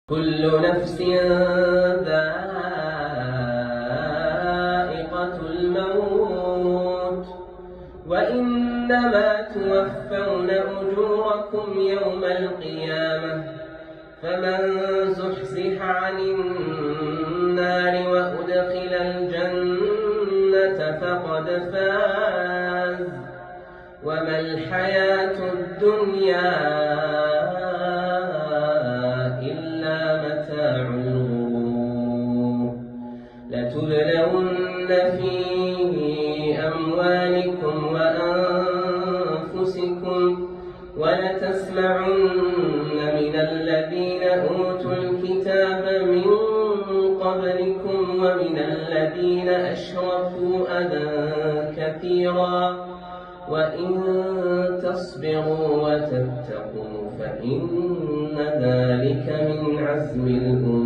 كل نفس ذائقة الموت وإنما توفون أجوركم يوم القيامة فمن زحزح عن النار وأدخل الجنة فقد فاز وما الحياة الدنيا إلا متاع الغرور لتبلون في أموالكم وأنفسكم ولتسمعن من الذين أوتوا الكتاب من قبلكم ومن الذين أشركوا أذى كثيرا وإن تصبروا وتتقوا فإن ذلك من عزم الأمور.